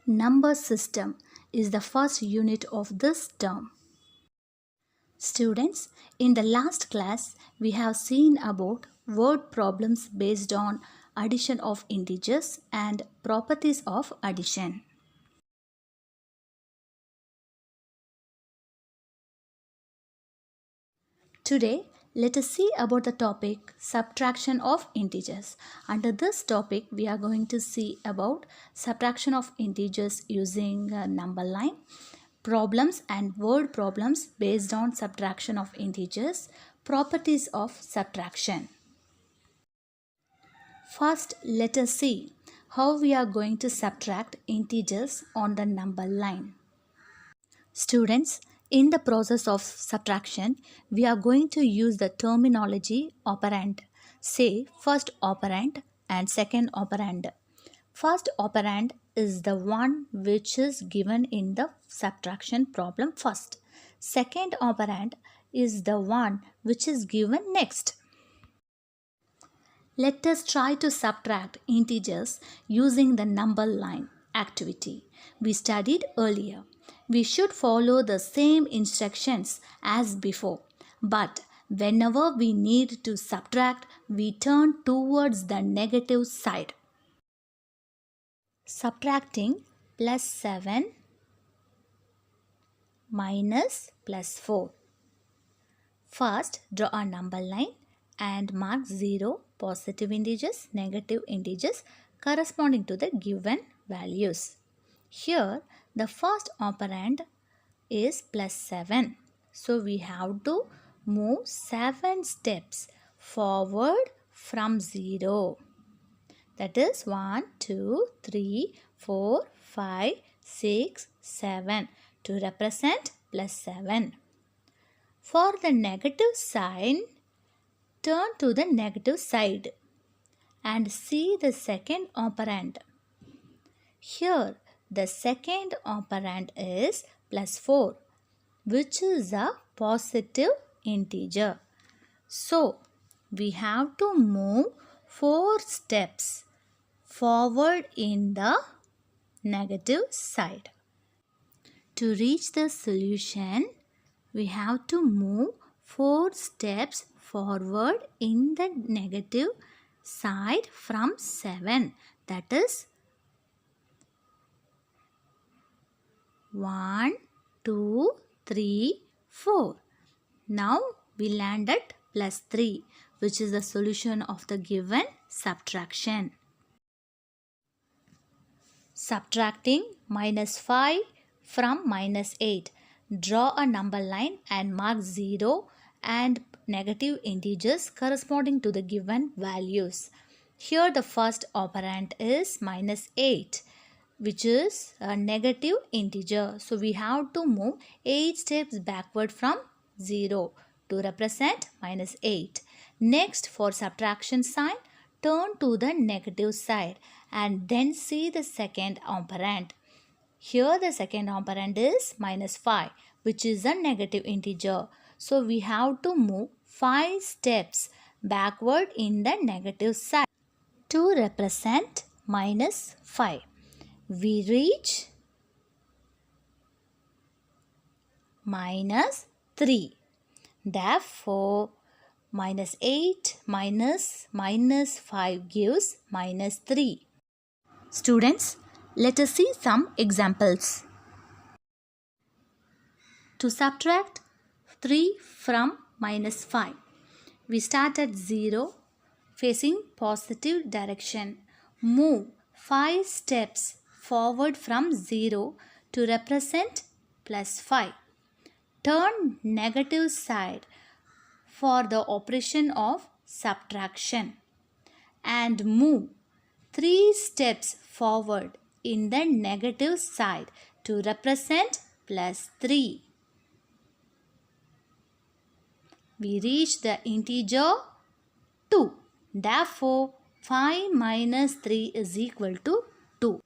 Number system is the first unit of this term. Students, in the last class, we have seen about word problems based on addition of integers and properties of addition. Today, let us see about the topic subtraction of integers. Under this topic, we are going to see about subtraction of integers using a number line, problems and word problems based on subtraction of integers, properties of subtraction. First, let us see how we are going to subtract integers on the number line. Students, in the process of subtraction, we are going to use the terminology operand. Say first operand and second operand. First operand is the one which is given in the subtraction problem first. Second operand is the one which is given next. Let us try to subtract integers using the number line activity we studied earlier. We should follow the same instructions as before, but whenever we need to subtract, we turn towards the negative side. Subtracting plus 7 minus plus 4. First, draw a number line and mark 0 positive integers, negative integers corresponding to the given values. Here, the first operand is plus 7. So, we have to move 7 steps forward from 0. That is 1, 2, 3, 4, 5, 6, 7 to represent plus 7. For the negative sign, turn to the negative side and see the second operand. Here, the second operand is plus 4, which is a positive integer. So, we have to move 4 steps forward in the negative side. To reach the solution, we have to move 4 steps forward in the negative side from 7. That is 1, 2, 3, 4. Now we land at plus 3, which is the solution of the given subtraction. Subtracting minus 5 from minus 8. Draw a number line and mark 0 and negative integers corresponding to the given values. Here the first operand is minus 8, which is a negative integer. So we have to move 8 steps backward from 0 to represent minus 8. Next, for subtraction sign, turn to the negative side and then see the second operand. Here the second operand is minus 5, which is a negative integer. So we have to move 5 steps backward in the negative side to represent minus 5. We reach minus 3. Therefore, minus 8 minus 5 gives minus 3. Students, let us see some examples. To subtract 3 from minus 5, we start at 0 facing positive direction. Move 5 steps forward from 0 to represent plus 5. Turn negative side for the operation of subtraction and move 3 steps forward in the negative side to represent plus 3. We reach the integer 2. Therefore, 5 minus 3 is equal to 2.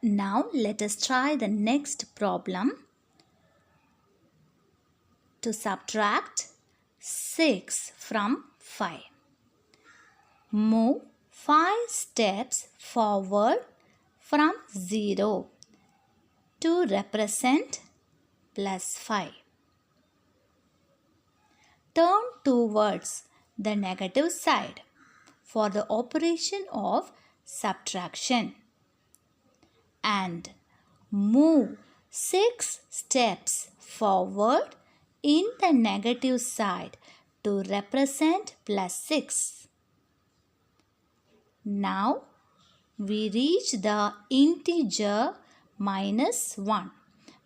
Now, let us try the next problem. To subtract 6 from 5. Move 5 steps forward from 0 to represent plus 5. Turn towards the negative side for the operation of subtraction and move 6 steps forward in the negative side to represent plus 6. Now we reach the integer minus 1,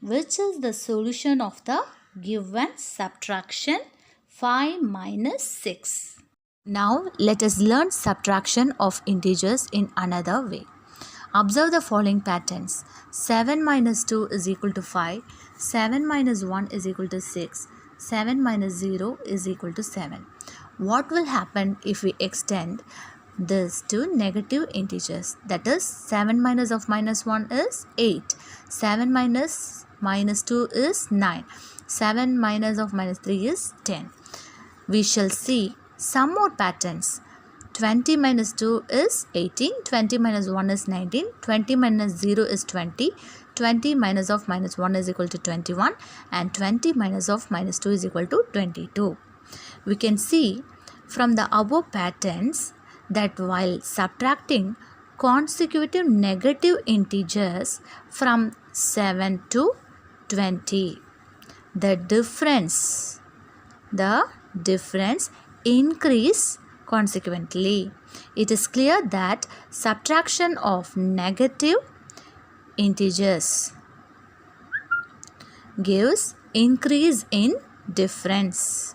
which is the solution of the given subtraction 5 minus 6. Now let us learn subtraction of integers in another way. Observe the following patterns. 7 minus 2 is equal to 5. 7 minus 1 is equal to 6. 7 minus 0 is equal to 7. What will happen if we extend this to negative integers? That is, 7 minus of minus 1 is 8. 7 minus 2 is 9. 7 minus of minus 3 is 10. We shall see some more patterns. 20 minus 2 is 18, 20 minus 1 is 19, 20 minus 0 is 20, 20 minus of minus 1 is equal to 21 and 20 minus of minus 2 is equal to 22. We can see from the above patterns that while subtracting consecutive negative integers from 7 to 20, the difference increase consequently. It is clear that subtraction of negative integers gives increase in difference.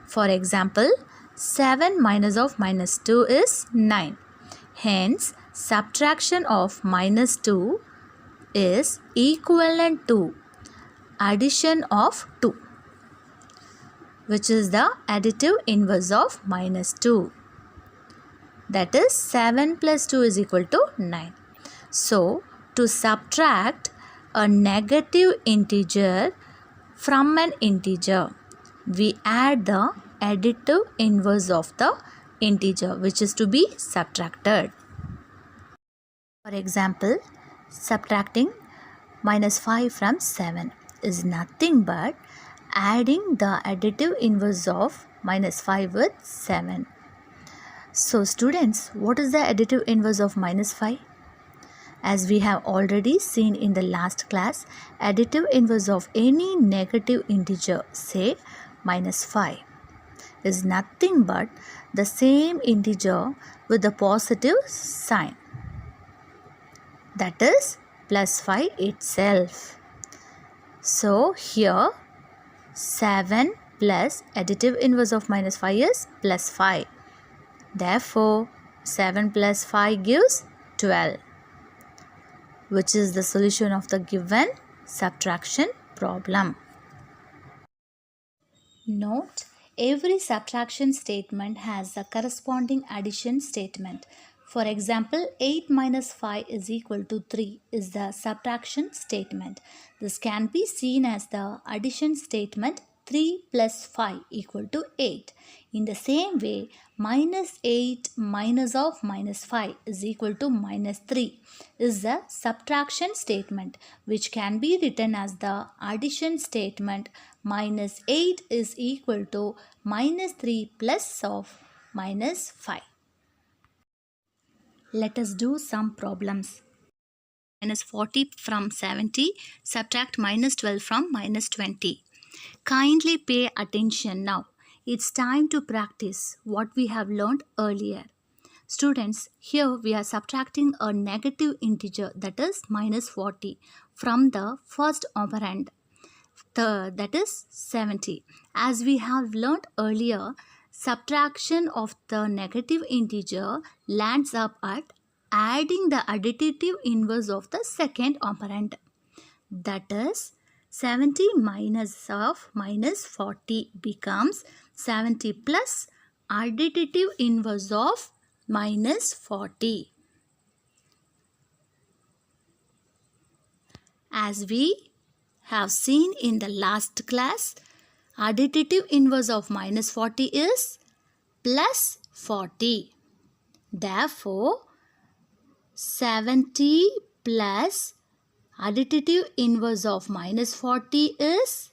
For example, 7 minus of minus 2 is 9. Hence, subtraction of minus 2 is equivalent to addition of 2, which is the additive inverse of minus 2. That is, 7 plus 2 is equal to 9. So, to subtract a negative integer from an integer, we add the additive inverse of the integer which is to be subtracted. For example, subtracting minus 5 from 7 is nothing but adding the additive inverse of minus 5 with 7. So students, what is the additive inverse of minus 5? As we have already seen in the last class, additive inverse of any negative integer, say minus 5, is nothing but the same integer with the positive sign. That is plus 5 itself. So here 7 plus additive inverse of minus 5 is plus 5. Therefore, 7 plus 5 gives 12, which is the solution of the given subtraction problem. Note, every subtraction statement has a corresponding addition statement. For example, 8 minus 5 is equal to 3 is the subtraction statement. This can be seen as the addition statement 3 plus 5 equal to 8. In the same way, minus 8 minus of minus 5 is equal to minus 3 is the subtraction statement, which can be written as the addition statement minus 8 is equal to minus 3 plus of minus 5. Let us do some problems. Minus 40 from 70, subtract minus 12 from minus 20. Kindly pay attention now. It's time to practice what we have learned earlier. Students, here we are subtracting a negative integer, that is minus 40, from the first operand, that is 70. As we have learned earlier, subtraction of the negative integer lands up at adding the additive inverse of the second operand. That is, 70 minus of minus 40 becomes 70 plus additive inverse of minus 40. As we have seen in the last class, additive inverse of minus 40 is plus 40. Therefore, 70 plus additive inverse of minus 40 is?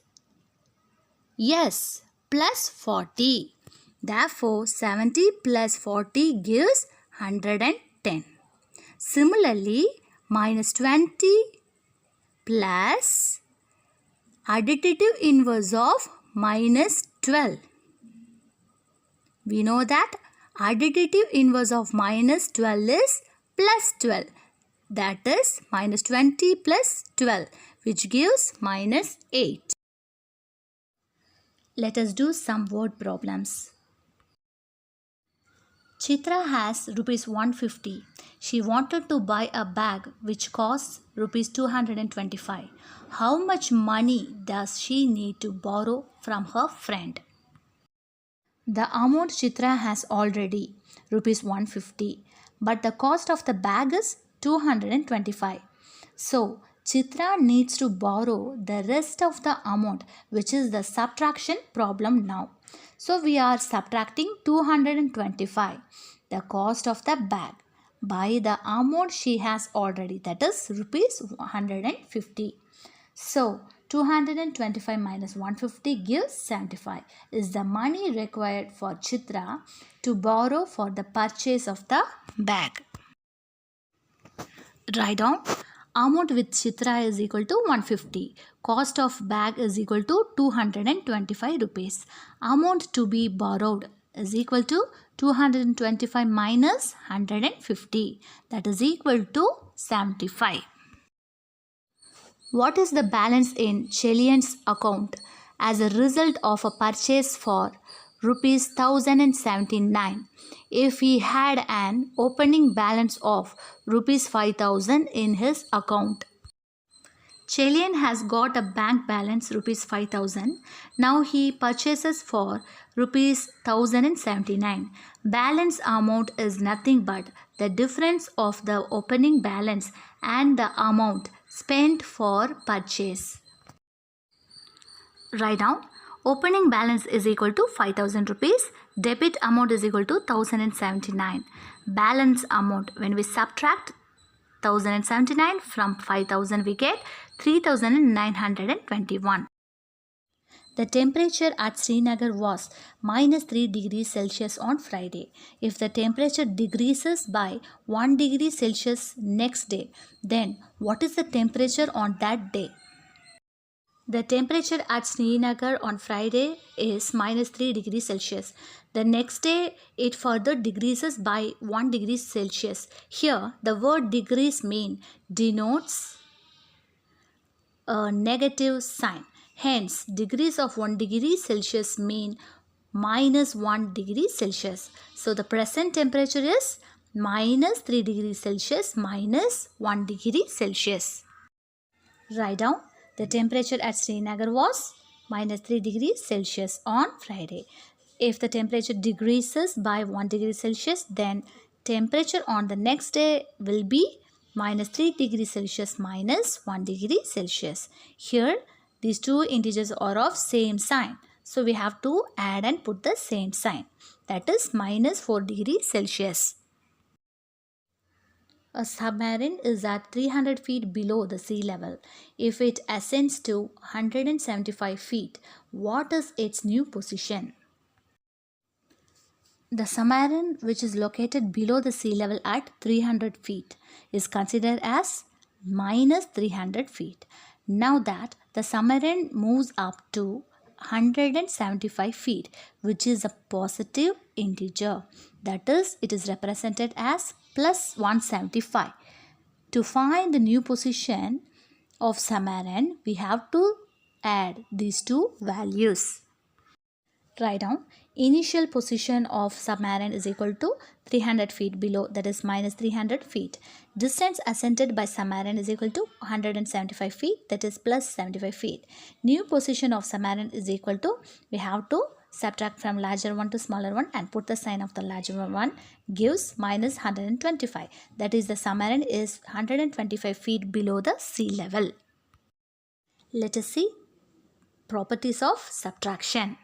Yes, plus 40. Therefore, 70 plus 40 gives 110. Similarly, minus 20 plus additive inverse of minus 12. We know that additive inverse of minus 12 is plus 12. That is minus 20 plus 12, which gives minus 8. Let us do some word problems. Chitra has rupees 150. She wanted to buy a bag which costs rupees 225. How much money does she need to borrow from her friend? The amount Chitra has already rupees 150, but the cost of the bag is 225. So Chitra needs to borrow the rest of the amount, which is the subtraction problem now. So we are subtracting 225, the cost of the bag, by the amount she has already, that is rupees 150. So 225 minus 150 gives 75 is the money required for Chitra to borrow for the purchase of the bag. Write down amount with Chitra is equal to 150. Cost of bag is equal to 225 rupees. Amount to be borrowed is equal to 225 minus 150. That is equal to 75. What is the balance in Chelian's account as a result of a purchase for rupees 1079 if he had an opening balance of rupees 5000 in his account? Chelian has got a bank balance rupees 5000. Now he purchases for rupees 1079. Balance amount is nothing but the difference of the opening balance and the amount spent for purchase. Write down opening balance is equal to 5000 rupees. Debit amount is equal to 1079. Balance amount, when we subtract 1079 from 5000, we get 3921. The temperature at Srinagar was minus 3 degrees Celsius on Friday. If the temperature decreases by 1 degree Celsius next day, then what is the temperature on that day? The temperature at Srinagar on Friday is minus 3 degrees Celsius. The next day it further decreases by 1 degree Celsius. Here the word decrease denotes a negative sign. Hence, degrees of 1 degree Celsius mean minus 1 degree Celsius. So, the present temperature is minus 3 degrees Celsius minus 1 degree Celsius. Write down the temperature at Srinagar was minus 3 degrees Celsius on Friday. If the temperature decreases by 1 degree Celsius, then temperature on the next day will be minus 3 degrees Celsius minus 1 degree Celsius. Here these two integers are of same sign. So we have to add and put the same sign. That is minus 4 degrees Celsius. A submarine is at 300 feet below the sea level. If it ascends to 175 feet, what is its new position? The submarine, which is located below the sea level at 300 feet, is considered as minus 300 feet. Now that the submarine moves up to 175 feet, which is a positive integer, that is, it is represented as plus 175. To find the new position of submarine, we have to add these two values. Write down initial position of submarine is equal to 300 feet below, that is minus 300 feet. Distance ascended by submarine is equal to 175 feet, that is plus 75 feet. New position of submarine is equal to, we have to subtract from larger one to smaller one and put the sign of the larger one, gives minus 125. That is, the submarine is 125 feet below the sea level. Let us see properties of subtraction.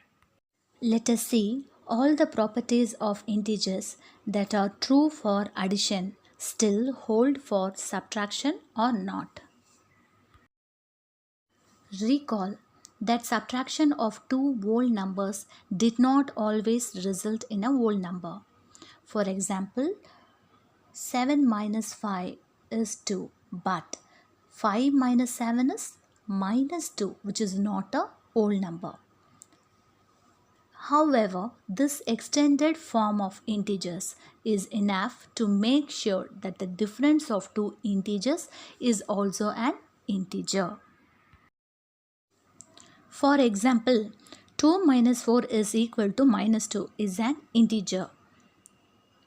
Let us see all the properties of integers that are true for addition still hold for subtraction or not? Recall that subtraction of two whole numbers did not always result in a whole number. For example, 7 minus 5 is 2, but 5 minus 7 is minus 2, which is not a whole number. However, this extended form of integers is enough to make sure that the difference of two integers is also an integer. For example, 2 minus 4 is equal to minus 2 is an integer.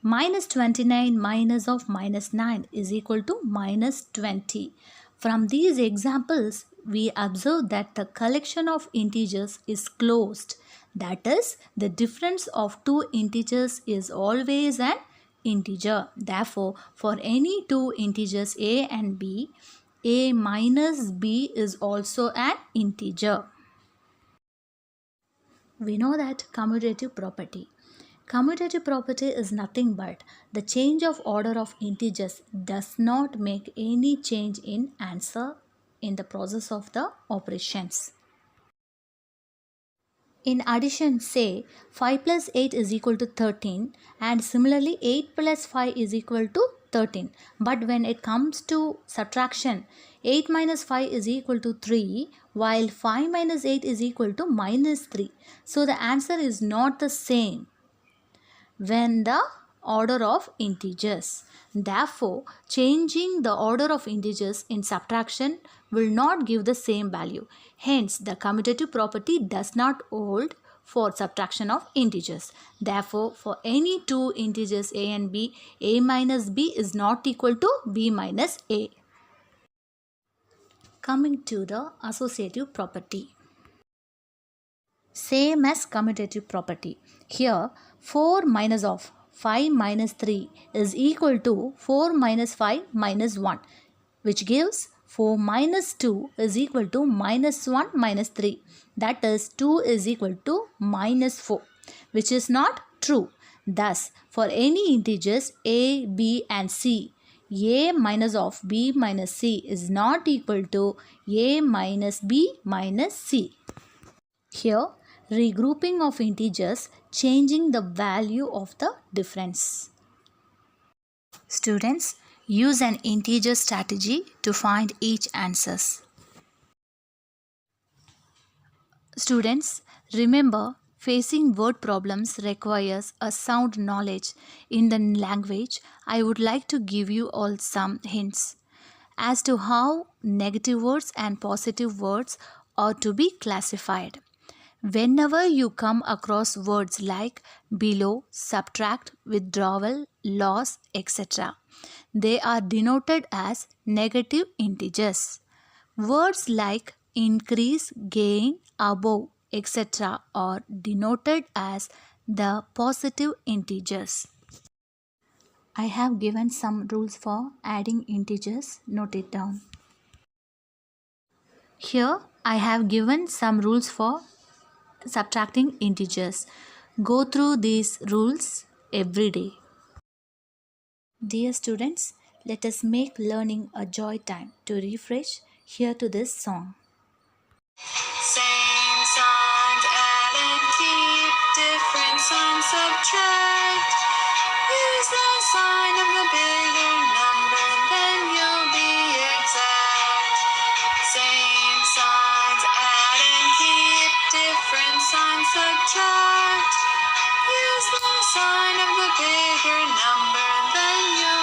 Minus 29 minus of minus 9 is equal to minus 20. From these examples, we observe that the collection of integers is closed. That is, the difference of two integers is always an integer. Therefore, for any two integers a and b, a minus b is also an integer. We know that commutative property. Commutative property is nothing but the change of order of integers does not make any change in answer in the process of the operations. In addition, say 5 plus 8 is equal to 13 and similarly 8 plus 5 is equal to 13. But when it comes to subtraction, 8 minus 5 is equal to 3 while 5 minus 8 is equal to minus 3. So the answer is not the same when the order of integers. Therefore, changing the order of integers in subtraction will not give the same value. Hence, the commutative property does not hold for subtraction of integers. Therefore, for any two integers a and b, a minus b is not equal to b minus a. Coming to the associative property. Same as commutative property. Here 4 minus of 5 minus 3 is equal to 4 minus 5 minus 1, which gives 4 minus 2 is equal to minus 1 minus 3. That is 2 is equal to minus 4, which is not true. Thus, for any integers a, b and c, a minus of b minus c is not equal to a minus b minus c. Here, regrouping of integers changing the value of the difference. Students, use an integer strategy to find each answers. Students, remember, facing word problems requires a sound knowledge in the language. I would like to give you all some hints as to how negative words and positive words are to be classified. Whenever you come across words like below, subtract, withdrawal, loss, etc., they are denoted as negative integers. Words like increase, gain, above, etc. are denoted as the positive integers. I have given some rules for adding integers. Note it down. Here I have given some rules for subtracting integers. Go through these rules every day. Dear students, let us make learning a joy time. To refresh, hear to this song. Same signs add and keep, different signs subtract. Use the sign of the bigger number, then you'll be exact. Same signs add and keep, different signs subtract. Use the sign of the bigger number, then you'll